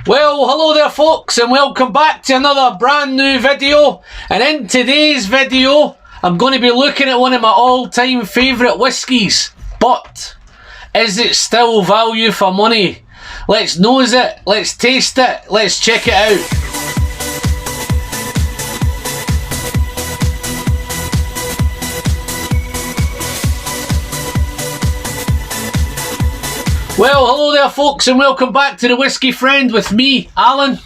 Well, hello there folks, and welcome back to another brand new video. And in today's video I'm going to be looking at one of my all-time favourite whiskies. But is it still value for money? Let's nose it, let's taste it, let's check it out. Well, hello there folks, and welcome back to the Whiskey Friend with me, Alan.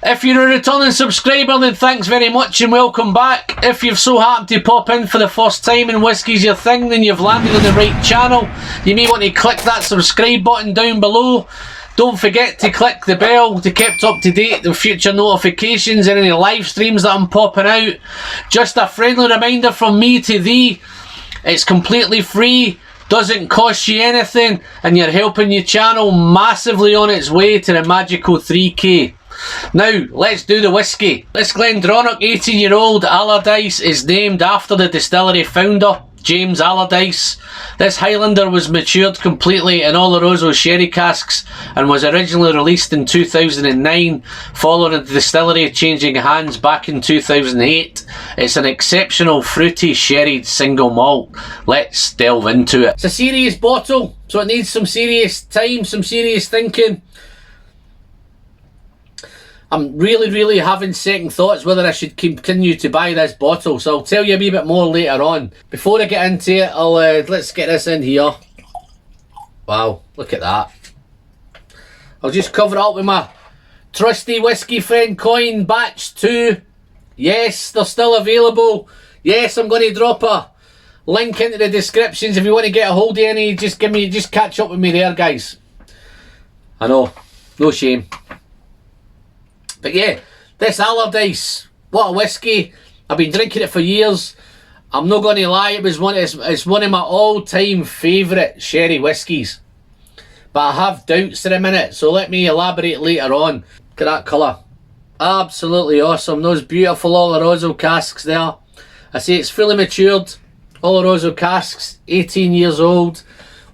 If you're a returning subscriber, then thanks very much and welcome back. If you've so happened to pop in for the first time and whiskey's your thing, then you've landed on the right channel. You may want to click that subscribe button down below. Don't forget to click the bell to keep up to date with future notifications and any live streams that I'm popping out. Just a friendly reminder from me to thee, it's completely free. Doesn't cost you anything, and you're helping your channel massively on its way to the magical 3K. Now, let's do the whiskey. This Glendronach 18-year-old Allardyce is named after the distillery founder, James Allardyce. This Highlander was matured completely in Oloroso sherry casks and was originally released in 2009, following the distillery changing hands back in 2008. It's an exceptional fruity sherried single malt. Let's delve into it. It's a serious bottle, so it needs some serious time, some serious thinking. I'm really having second thoughts whether I should continue to buy this bottle, so I'll tell you a wee bit more later on. Before I get into it, let's get this in here. Wow, look at that. I'll just cover it up with my trusty Whiskey Friend coin, batch 2. Yes, they're still available. Yes, I'm going to drop a link into the descriptions if you want to get a hold of any. Just catch up with me there, guys. I know, no shame. But yeah, this Allardyce, what a whiskey. I've been drinking it for years. I'm not going to lie, it's one of my all-time favourite sherry whiskies. But I have doubts in a minute, so let me elaborate later on. Look at that colour. Absolutely awesome. Those beautiful Oloroso casks there. I say it's fully matured. Oloroso casks, 18 years old.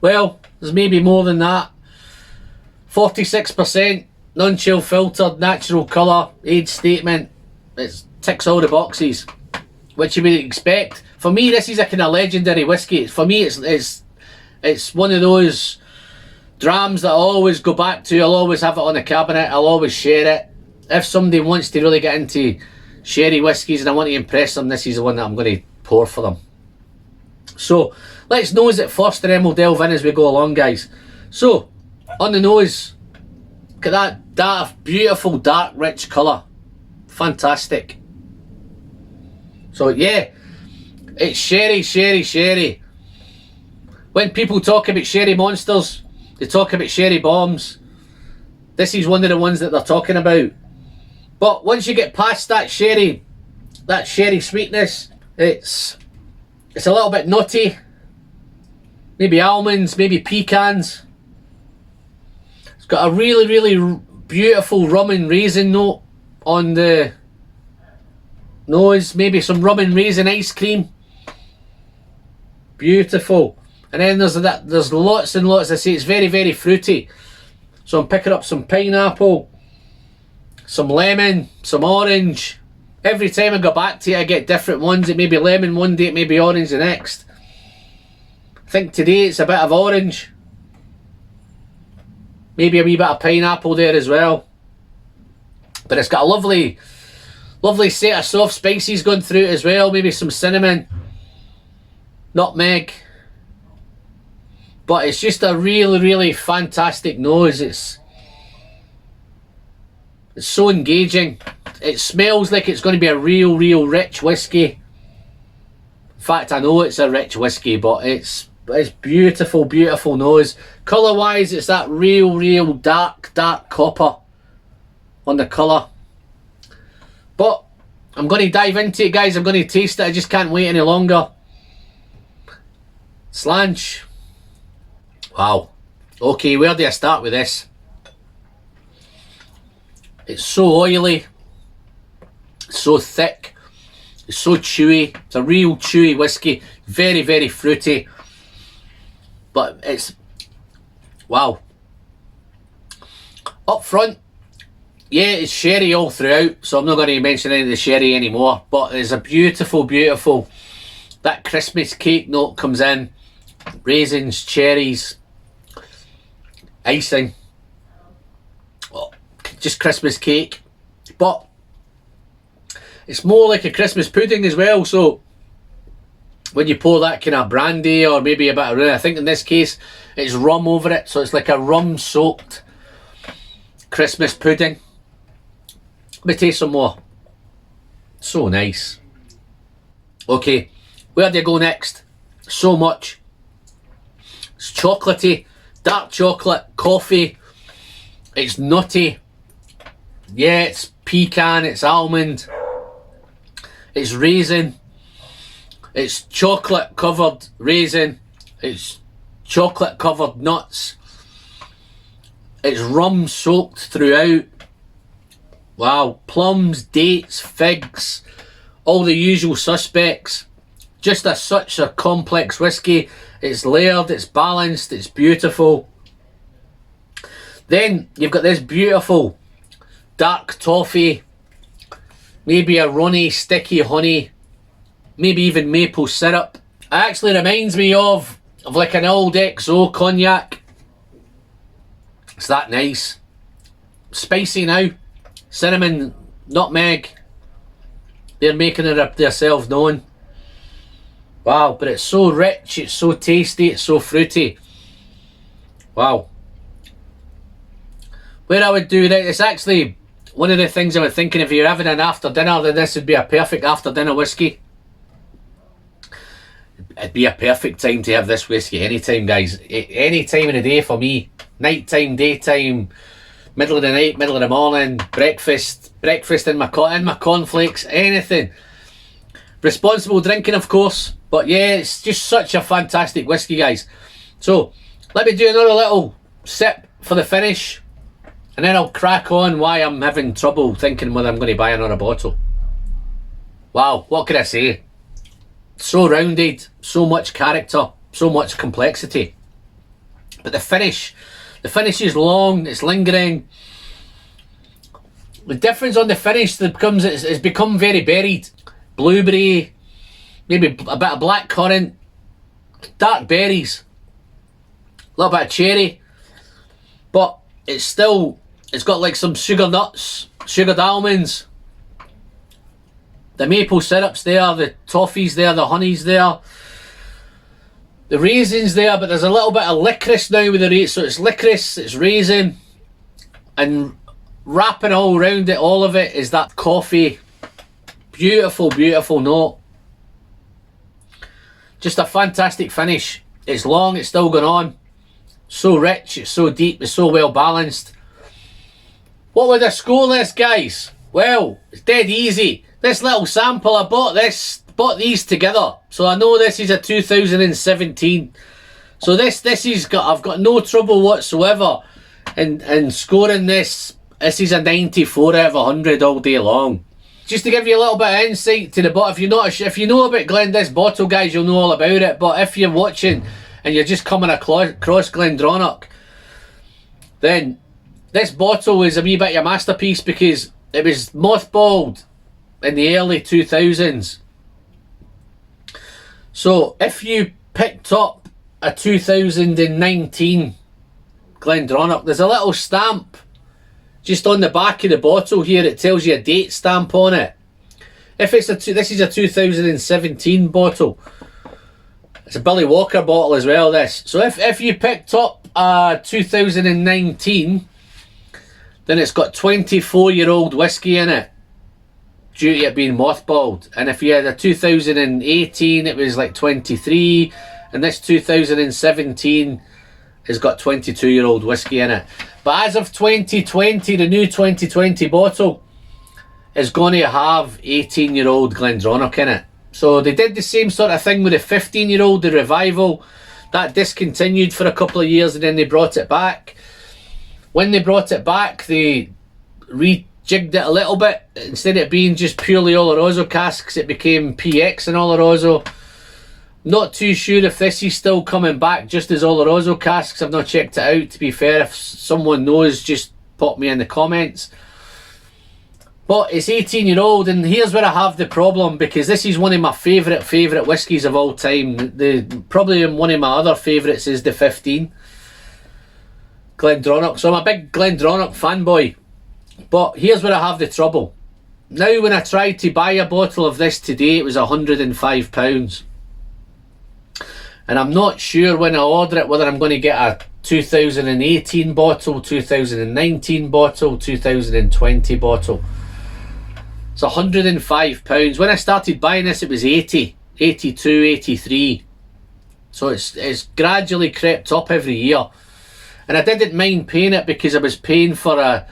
Well, there's maybe more than that. 46%. Non-chill filtered, natural colour, age statement. It ticks all the boxes, which you would expect. For me, this is a kind of legendary whiskey. For me, it's one of those drams that I always go back to. I'll always have it on the cabinet. I'll always share it. If somebody wants to really get into sherry whiskies and I want to impress them, this is the one that I'm going to pour for them. So let's nose it first, and then we'll delve in as we go along, guys. So on the nose. Look at that beautiful dark rich colour. Fantastic. So yeah, it's sherry. When people talk about sherry monsters, they talk about sherry bombs. This is one of the ones that they're talking about. But once you get past that sherry sweetness, it's a little bit nutty. Maybe almonds, maybe pecans. It's got a really beautiful rum and raisin note on the nose. Maybe some rum and raisin ice cream. Beautiful. And then there's lots and lots. I say it's very fruity. So I'm picking up some pineapple, some lemon, some orange. Every time I go back to it, I get different ones. It may be lemon one day, it may be orange the next. I think today it's a bit of orange. Maybe a wee bit of pineapple there as well. But it's got a lovely set of soft spices going through it as well. Maybe some cinnamon, nutmeg. But it's just a really fantastic nose. It's so engaging. It smells like it's going to be a real rich whiskey. In fact, I know it's a rich whiskey, but it's beautiful nose. Colour wise, it's that real dark copper on the colour. But I'm going to dive into it, guys. I'm going to taste it. I just can't wait any longer. Slanch. Wow. Okay, where do I start with this? It's so oily, so thick, it's so chewy. It's a real chewy whiskey. Very fruity. But it's, wow. Up front, yeah, it's sherry all throughout, so I'm not going to mention any of the sherry anymore, but there's a beautiful, beautiful, that Christmas cake note comes in, raisins, cherries, icing, oh, just Christmas cake, but it's more like a Christmas pudding as well, so when you pour that kind of brandy or maybe a bit of rum, I think in this case it's rum over it, so it's like a rum soaked Christmas pudding. Let me taste some more. So nice. Okay, where do you go next? So much. It's chocolatey, dark chocolate, coffee. It's nutty. Yeah, it's pecan, it's almond. It's raisin. It's chocolate covered raisin. It's chocolate covered nuts. It's rum soaked throughout. Wow, plums, dates, figs, all the usual suspects. Just such a complex whiskey. It's layered, it's balanced, it's beautiful. Then you've got this beautiful dark toffee, maybe a runny, sticky honey, maybe even maple syrup. It actually reminds me of like an old XO cognac. It's that nice. Spicy now. Cinnamon, nutmeg. They're making it themselves known. Wow, but it's so rich, it's so tasty, it's so fruity. Wow. Where I would do that, it's actually one of the things I was thinking, if you're having an after dinner, then this would be a perfect after dinner whiskey. It'd be a perfect time to have this whiskey anytime, guys. Any time of the day for me. Nighttime, daytime, middle of the night, middle of the morning, breakfast in my cornflakes, anything. Responsible drinking, of course, but yeah, it's just such a fantastic whiskey, guys. So let me do another little sip for the finish, and then I'll crack on why I'm having trouble thinking whether I'm going to buy another bottle. Wow, what can I say? So rounded, so much character, so much complexity. But the finish is long, it's lingering. The difference on the finish that becomes, it's become very berried. Blueberry, maybe a bit of black currant, dark berries, a little bit of cherry, but it's got like some sugar nuts, sugared almonds, the maple syrups there, the toffees there, the honey's there, the raisins there, but there's a little bit of licorice now with the raisin, so it's licorice, it's raisin, and wrapping all around it, all of it is that coffee. Beautiful, beautiful note. Just a fantastic finish. It's long, it's still going on. So rich, it's so deep, it's so well balanced. What would I score this, guys? Well, it's dead easy. This little sample, I bought these together. So I know this is a 2017. So this is I've got no trouble whatsoever in scoring this. This is a 94 out of 100 all day long. Just to give you a little bit of insight to the bottle, if you know about this bottle, guys, you'll know all about it. But if you're watching and you're just coming across Glendronach, then this bottle is a wee bit of a masterpiece because it was mothballed in the early 2000s. So if you picked up a 2019 Glendronach, there's a little stamp just on the back of the bottle here. It tells you a date stamp on it. If it's this is a 2017 bottle. It's a Billy Walker bottle as well, this. So if you picked up a 2019, then it's got 24-year-old whiskey in it, due to it being mothballed. And if you had a 2018, it was like 23, and this 2017 has got 22-year-old whiskey in it. But as of 2020, the new 2020 bottle is going to have 18-year-old Glendronach in it. So they did the same sort of thing with the 15-year-old, the revival. That discontinued for a couple of years and then they brought it back. When they brought it back, they rejigged it a little bit. Instead of it being just purely Oloroso casks, it became PX and Oloroso. Not too sure if this is still coming back just as Oloroso casks. I've not checked it out, to be fair. If someone knows, just pop me in the comments. But it's 18-year-old, and here's where I have the problem, because this is one of my favourite whiskies of all time. Probably one of my other favourites is the 15 Glendronach. So I'm a big Glendronach fanboy. But here's where I have the trouble. Now, when I tried to buy a bottle of this today, it was £105. And I'm not sure when I order it whether I'm going to get a 2018 bottle, 2019 bottle, 2020 bottle. It's £105. When I started buying this, it was 80, 82, 83. So it's gradually crept up every year. And I didn't mind paying it, because I was paying for a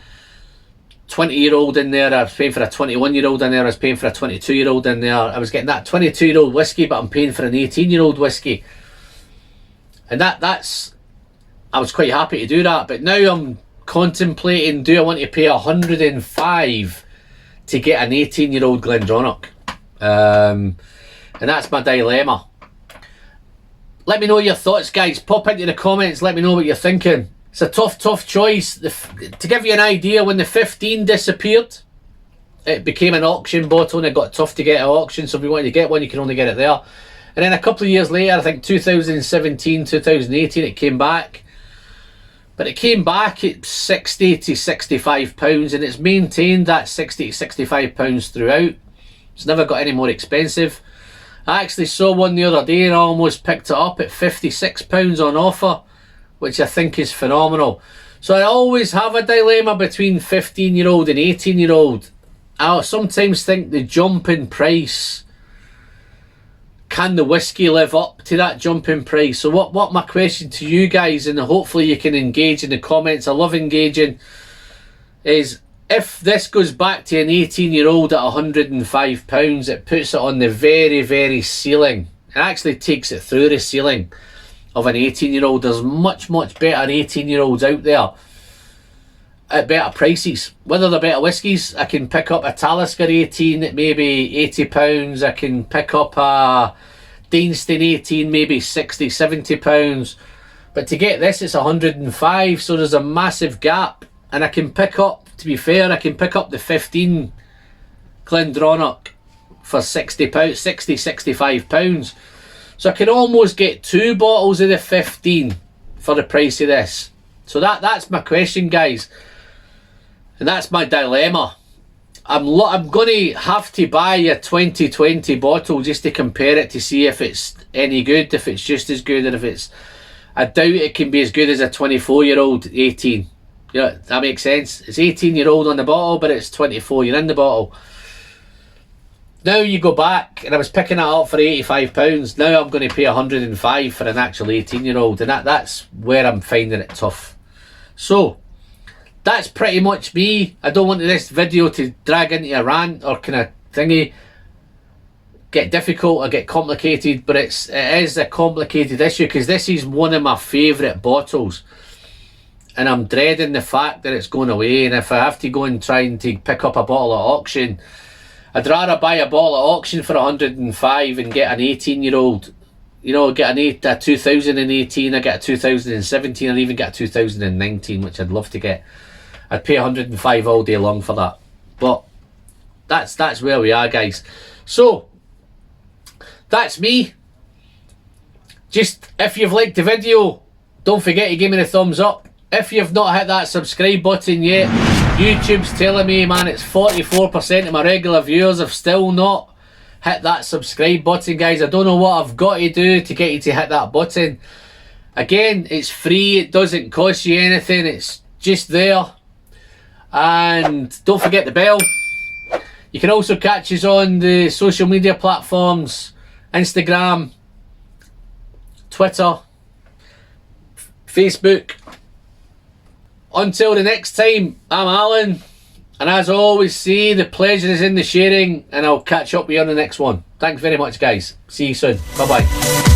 20-year-old in there, I was paying for a 21-year-old in there, I was paying for a 22-year-old in there. I was getting that 22-year-old whiskey, but I'm paying for an 18-year-old whiskey. And that's, I was quite happy to do that. But now I'm contemplating, do I want to pay 105 to get an 18-year-old Glendronach? And that's my dilemma. Let me know your thoughts, guys. Pop into the comments, let me know what you're thinking. It's a tough choice. To give you an idea, when the 15 disappeared, it became an auction bottle, and it got tough to get at auction. So if you wanted to get one, you can only get it there. And then a couple of years later, I think 2017, 2018, it came back. But it came back at £60 to £65, and it's maintained that £60 to £65 throughout. It's never got any more expensive. I actually saw one the other day and I almost picked it up at £56 on offer, which I think is phenomenal. So I always have a dilemma between 15-year-old and 18-year-old. I sometimes think the jump in price, can the whiskey live up to that jump in price? So what my question to you guys, and hopefully you can engage in the comments, I love engaging, is if this goes back to an 18-year-old at £105, it puts it on the very ceiling. It actually takes it through the ceiling of an 18-year-old. There's much better 18-year-olds out there at better prices. Whether they're better whiskies, I can pick up a Talisker 18 at maybe £80. I can pick up a Deanston 18, maybe £60, £70. But to get this, it's 105, so there's a massive gap. And I can pick up, to be fair, I can pick up the 15 Glendronach for £60, £65. So I can almost get 2 bottles of the 15 for the price of this. So that's my question, guys. And that's my dilemma. I'm going to have to buy a 2020 bottle just to compare it, to see if it's any good, if it's just as good, and if it's... I doubt it can be as good as a 24-year-old 18. Yeah, that makes sense. It's 18-year-old on the bottle, but it's 24 year in the bottle. Now you go back, and I was picking it up for £85. Now I'm going to pay 105 for an actual 18-year-old, and that's where I'm finding it tough. So that's pretty much me. I don't want this video to drag into a rant or kind of thingy, get difficult or get complicated, but it is a complicated issue, because this is one of my favourite bottles, and I'm dreading the fact that it's going away. And if I have to go and try and pick up a bottle at auction, I'd rather buy a bottle at auction for 105 and get an 18-year-old. You know, get a 2018, I get a 2017, and even get a 2019, which I'd love to get. I'd pay 105 all day long for that. But that's where we are, guys. So that's me. Just, if you've liked the video, don't forget to give me the thumbs up. If you've not hit that subscribe button yet, YouTube's telling me, man, it's 44% of my regular viewers have still not hit that subscribe button, guys. I don't know what I've got to do to get you to hit that button. Again, it's free, it doesn't cost you anything, it's just there. And don't forget the bell. You can also catch us on the social media platforms, Instagram, Twitter, Facebook. Until the next time, I'm Alan, and as I always say, the pleasure is in the sharing, and I'll catch up with you on the next one. Thanks very much, guys. See you soon. Bye bye.